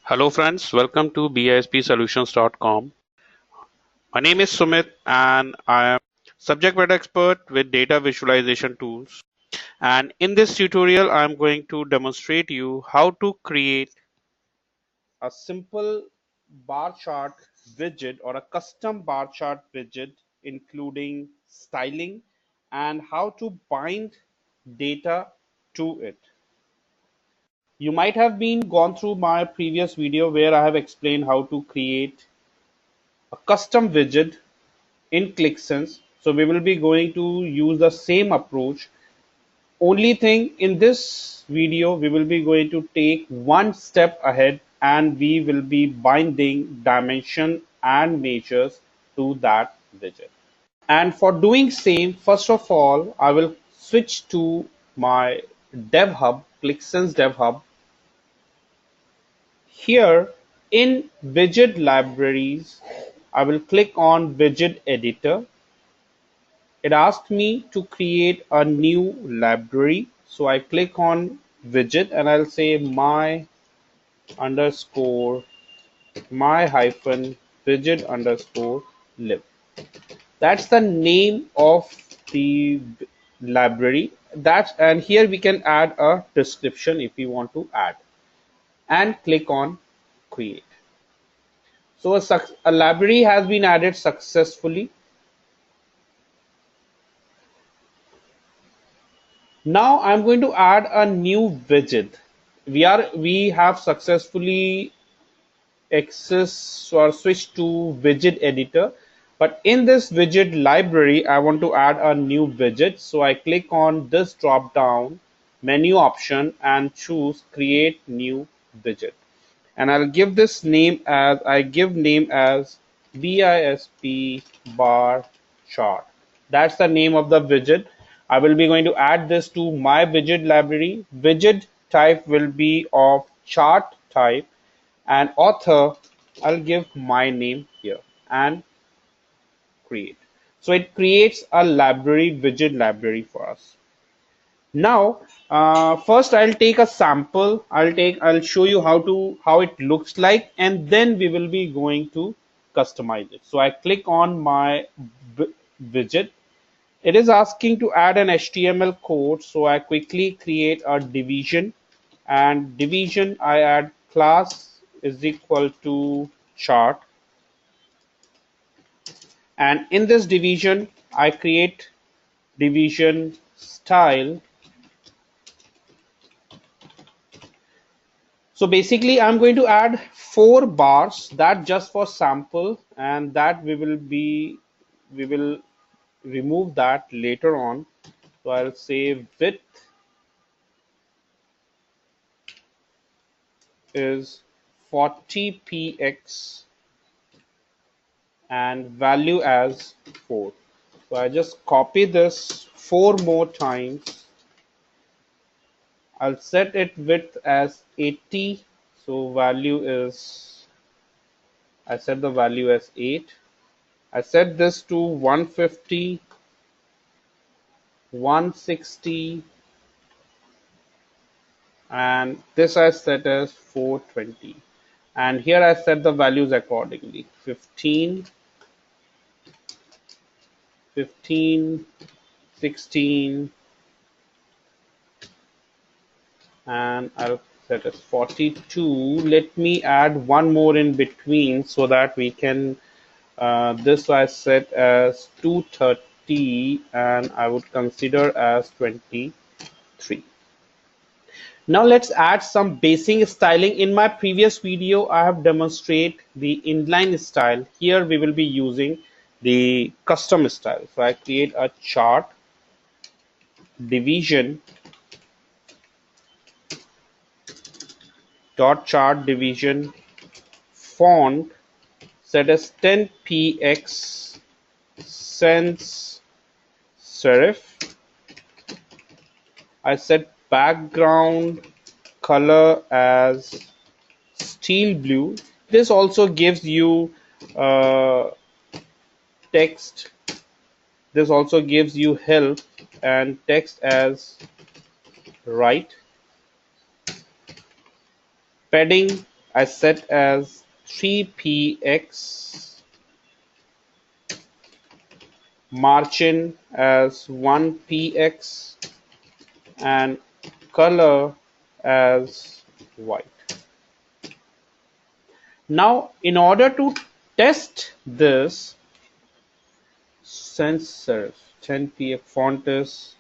Hello friends, welcome to bispsolutions.com. My name is Sumit and I am subject matter expert with data visualization tools. And in this tutorial, I am going to demonstrate you how to create a simple bar chart widget or a custom bar chart widget including styling and how to bind data to it. You might have been gone through my previous video where I have explained how to create a custom widget in Qlik. So we will be going to use the same approach. Only thing in this video, we will be going to take one step ahead and we will be binding dimension and measures to that widget. And for doing same, first of all, I will switch to my dev hub, Qlik dev hub. Here in widget libraries, I will click on widget editor. It asks me to create a new library. So I click on widget and I'll say my hyphen widget underscore lib. That's the name of the library. And here we can add a description if we want to add and click on create. So a library has been added successfully. Now I'm going to add a new widget. We have successfully access or switched to widget editor, but in this widget library I want to add a new widget. So I click on this drop down menu option and choose create new widget, and I'll give this name as BISP bar chart. That's the name of the widget. I will be going to add this to my widget library. Widget type will be of chart type, and author, I'll give my name here and create. So it creates a widget library for us. Now, first I'll take a sample. I'll show you how it looks like, and then we will be going to customize it. So I click on my widget. It is asking to add an HTML code, so I quickly create a division, and division I add class is equal to chart, and in this division I create division style. So basically I'm going to add 4 bars, that just for sample, and that we will remove that later on. So I'll say width is 40px and value as 4. So I just copy this 4 more times. I'll set it width as 80. So I set the value as 8. I set this to 150, 160, and this I set as 420. And here I set the values accordingly: 15, 15, 16, and I'll set as 42. Let me add one more in between so that we can, this I set as 230 and I would consider as 23. Now let's add some basic styling. In my previous video, I have demonstrated the inline style. Here we will be using the custom style. So I create a chart, division, dot chart division, font, set as 10px, sans serif. I set background color as steel blue. This also gives you text. This also gives you help and text as right. Padding I set as 3px, margin as 1px, and color as white. Now, in order to test this, sans serif 10px font is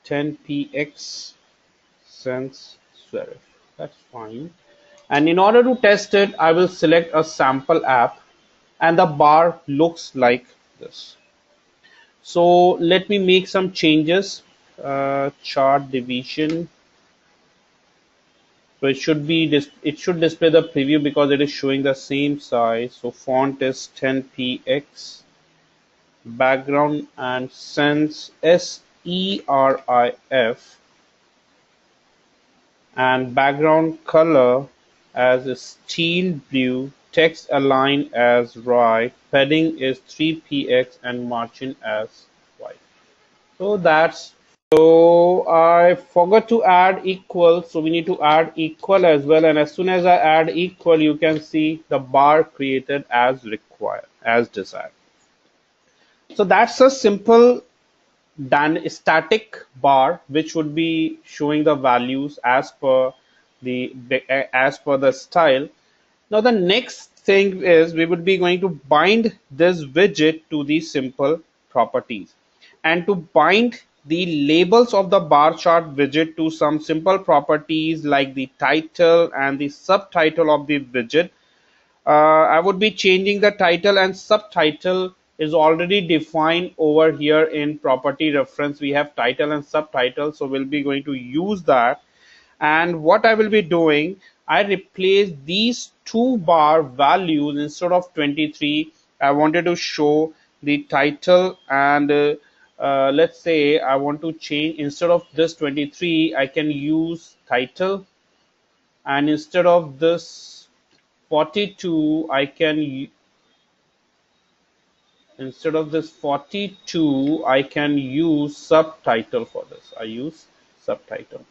10px sans serif. That's fine. And in order to test it, I will select a sample app, and the bar looks like this. So let me make some changes. Chart division. So it should display the preview because it is showing the same size. So font is 10px, background and sans serif, and background color as steel blue, text align as right, padding is 3px, and margin as white. So I forgot to add equal, so we need to add equal as well, and as soon as I add equal, you can see the bar created as required, as desired. So that's a simple static bar which would be showing the values as per the style. Now the next thing is we would be going to bind this widget to the simple properties, and to bind the labels of the bar chart widget to some simple properties like the title and the subtitle of the widget. I would be changing the title, and subtitle is already defined over here in property reference. We have title and subtitle, so we'll be going to use that. And what I will be doing, I replace these two bar values. Instead of 23, I wanted to show the title, and let's say I want to change, instead of this 23 I can use title, and instead of this 42 I can, instead of this 42 I can use subtitle. For this I use subtitle,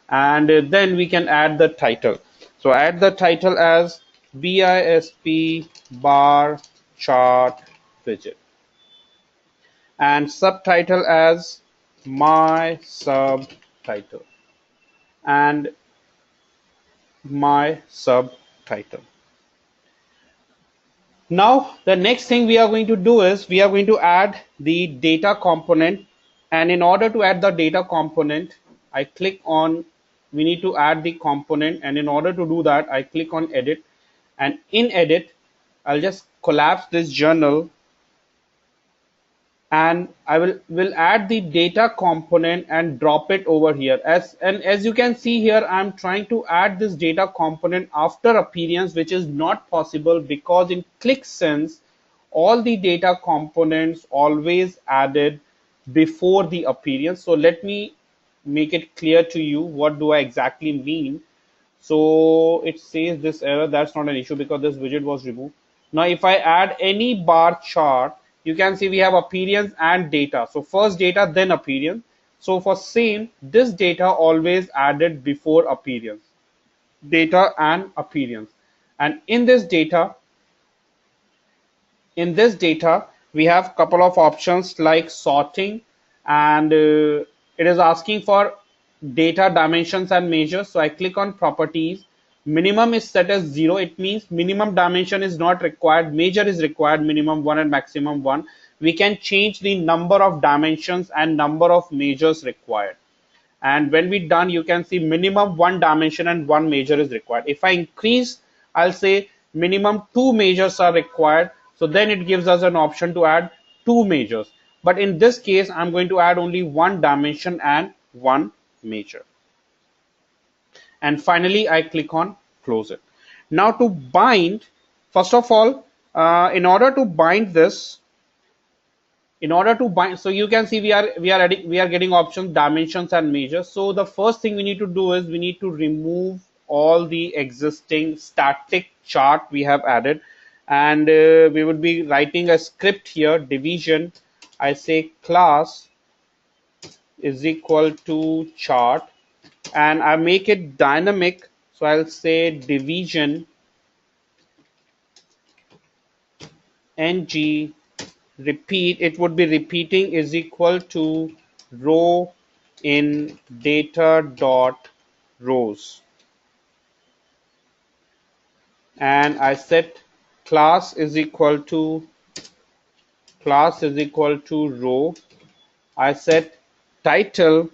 and then we can add the title. So add the title as BISP bar chart widget, and subtitle as my subtitle, and my subtitle. Now the next thing we are going to do is we are going to add the data component, and in order to add the data component, I click on, we need to add the component, and in order to do that I click on edit, and in edit I'll just collapse this journal, and I will add the data component and drop it over here. As you can see here, I'm trying to add this data component after appearance, which is not possible because in Qlik Sense all the data components always added before the appearance. So let me make it clear to you what do I exactly mean. So it says this error, that's not an issue because this widget was removed. Now if I add any bar chart, you can see we have appearance and data. So first data, then appearance. So for same, this data always added before appearance, data and appearance. And in this data we have couple of options like sorting, and it is asking for data dimensions and measures. So I click on properties. Minimum is set as 0. It means minimum dimension is not required, measure is required, minimum 1 and maximum 1. We can change the number of dimensions and number of measures required, and when we done, you can see minimum 1 dimension and 1 measure is required. If I increase, I'll say minimum 2 measures are required, so then it gives us an option to add 2 measures. But in this case I'm going to add only 1 dimension and 1 measure. And finally I click on close it. Now to bind, first of all, in order to bind this, so you can see we are getting options dimensions and measures. So the first thing we need to do is we need to remove all the existing static chart we have added, and we would be writing a script here, division. I say class is equal to chart, and I make it dynamic. So I'll say division ng repeat. It would be repeating is equal to row in data dot rows, and I set class is equal to row. I set title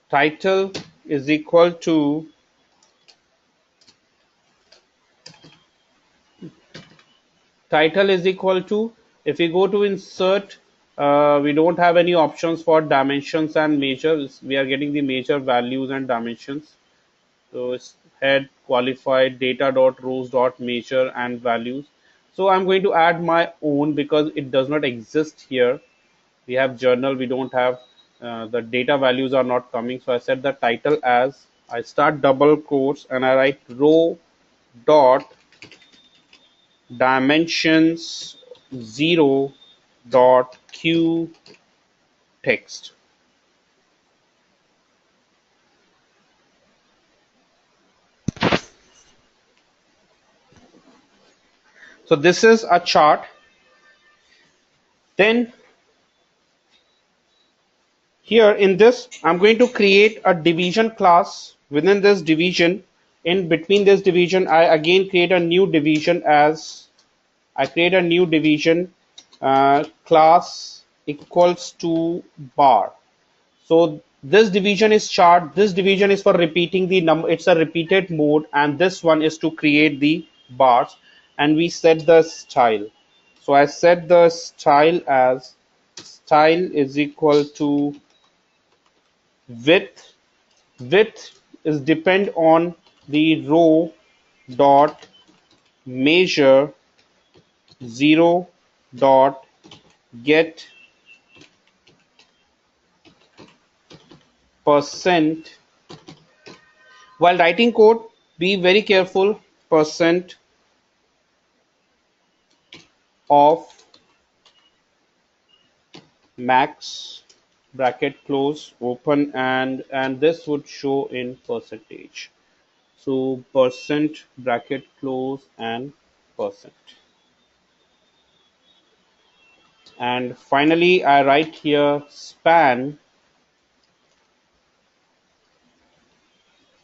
title is equal to if we go to insert, we don't have any options for dimensions and measures. We are getting the measure values and dimensions. So it's head qualified data dot rows dot measure and values. So I'm going to add my own because it does not exist here. We have journal, we don't have the data values are not coming. So I set the title as, I start double quotes and I write row dot dimensions 0 dot q text. So this is a chart. Then here in this, I'm going to create a division class. Within this division, in between this division, I again create a new division as I create a new division class equals to bar. So this division is chart. This division is for repeating the number. It's a repeated mode, and this one is to create the bars. And we set the style. So I set the style as style is equal to width. Width is depend on the row dot measure 0 dot get percent. While writing code, be very careful. Percent of max bracket close open, and this would show in percentage. So percent bracket close and percent. And finally I write here span.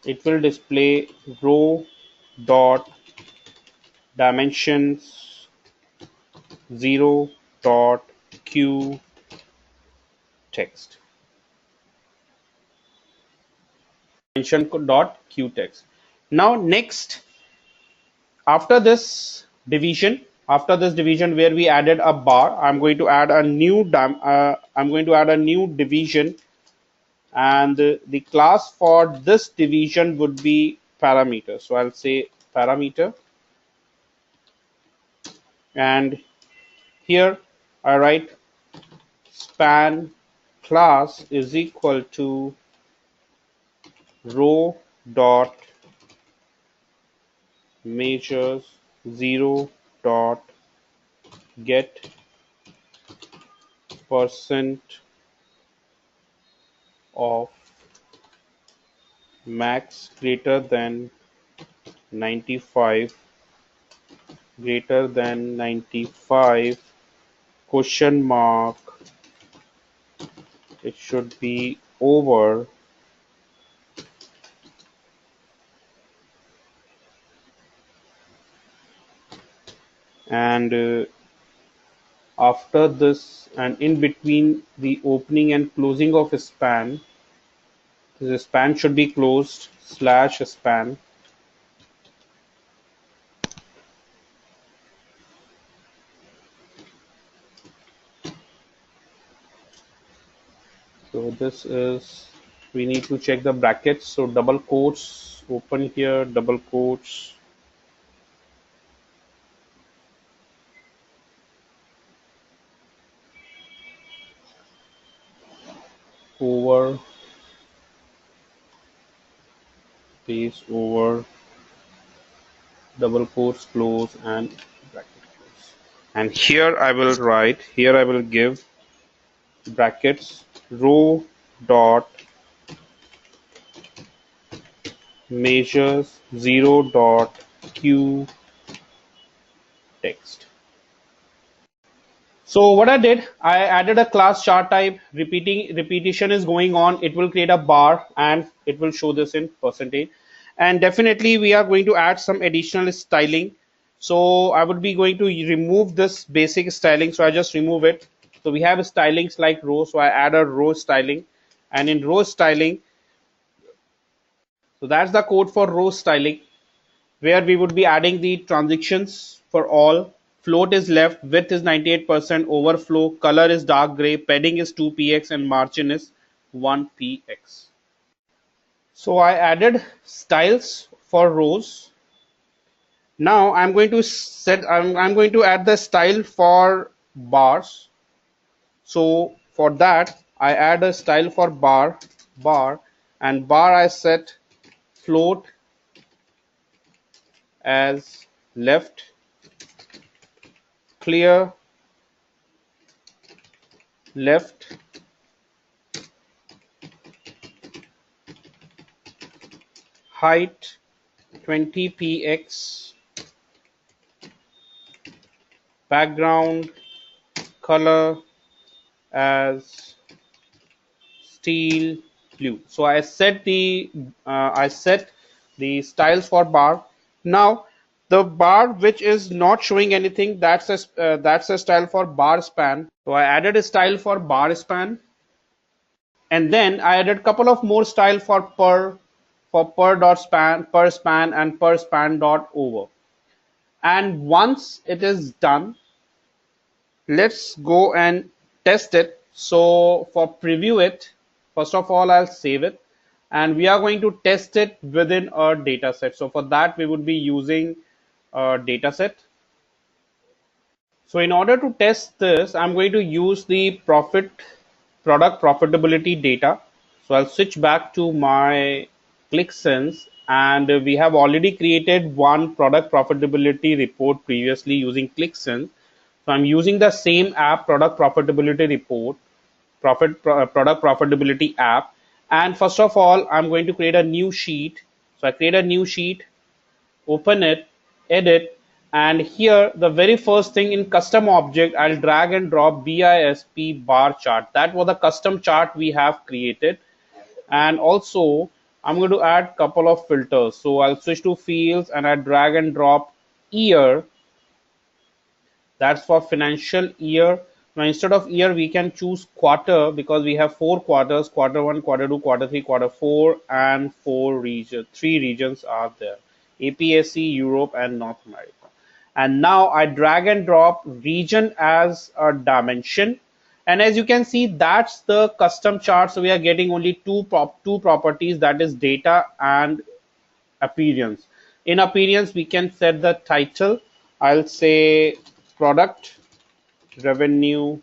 It will display row dot dimensions 0 dot q text. Dimension dot q text. Now next, after this division where we added a bar, I'm going to add a new division, and the class for this division would be parameter. So I'll say parameter, and here I write span class is equal to row dot measures 0 dot get percent of max greater than 95 question mark. It should be over and after this, and in between the opening and closing of a span, the span should be closed slash span. So this is, we need to check the brackets. So double quotes open here, double quotes, over, space over, double quotes close, and bracket close. And here I will give brackets row dot measures 0 dot q text. So what I did, I added a class chart type. Repetition is going on. It will create a bar and it will show this in percentage. And definitely we are going to add some additional styling. So I would be going to remove this basic styling. So I just remove it. So we have stylings like row. So I add a row styling, and in row styling, so that's the code for row styling, where we would be adding the transactions for all. Float is left, width is 98%, overflow, color is dark gray, padding is 2px, and margin is 1px. So I added styles for rows. Now I'm going to add the style for bars. So for that I add a style for bar, and bar I set float as left, clear left, height 20px, background color as steel blue. So I set the styles for bar. Now the bar which is not showing anything, that's a style for bar span. So I added a style for bar span, and then I added couple of more style for per dot span, per span, and per span dot over. And once it is done, let's go and test it. So for preview it, first of all I'll save it, and we are going to test it within a data set. So for that we would be using a data set. So in order to test this, I'm going to use the product profitability data. So I'll switch back to my Qlik, and we have already created one product profitability report previously using Qlik. So I'm using the same app, product profitability report, product profitability app. And first of all, I'm going to create a new sheet. So I create a new sheet, open it, edit, and here the very first thing in custom object, I'll drag and drop BISP bar chart. That was the custom chart we have created. And also I'm going to add couple of filters. So I'll switch to fields and I drag and drop year. That's for financial year. Now instead of year we can choose quarter, because we have 4 quarters: quarter 1, quarter 2, quarter 3, quarter 4, and 3 regions are there: APAC, Europe, and North America. And now I drag and drop region as a dimension, and as you can see, that's the custom chart. So we are getting only two properties, that is data and appearance. In appearance we can set the title. I'll say product revenue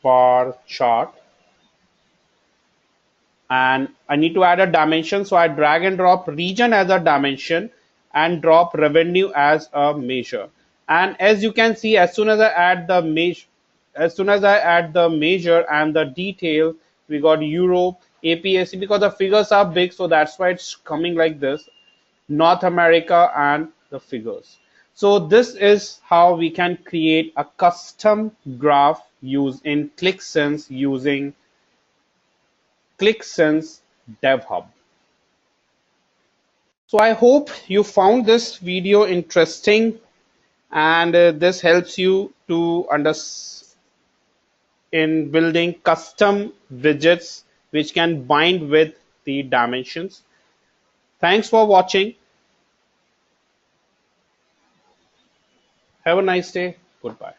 bar chart, and I need to add a dimension. So I drag and drop region as a dimension and drop revenue as a measure. And as you can see, as soon as I add the measure and the detail, we got Europe, APAC, because the figures are big, so that's why it's coming like this, North America, and the figures. So this is how we can create a custom graph in Qlik using Qlik Dev Hub. So I hope you found this video interesting, and this helps you to understand in building custom widgets which can bind with the dimensions. Thanks for watching. Have a nice day. Goodbye.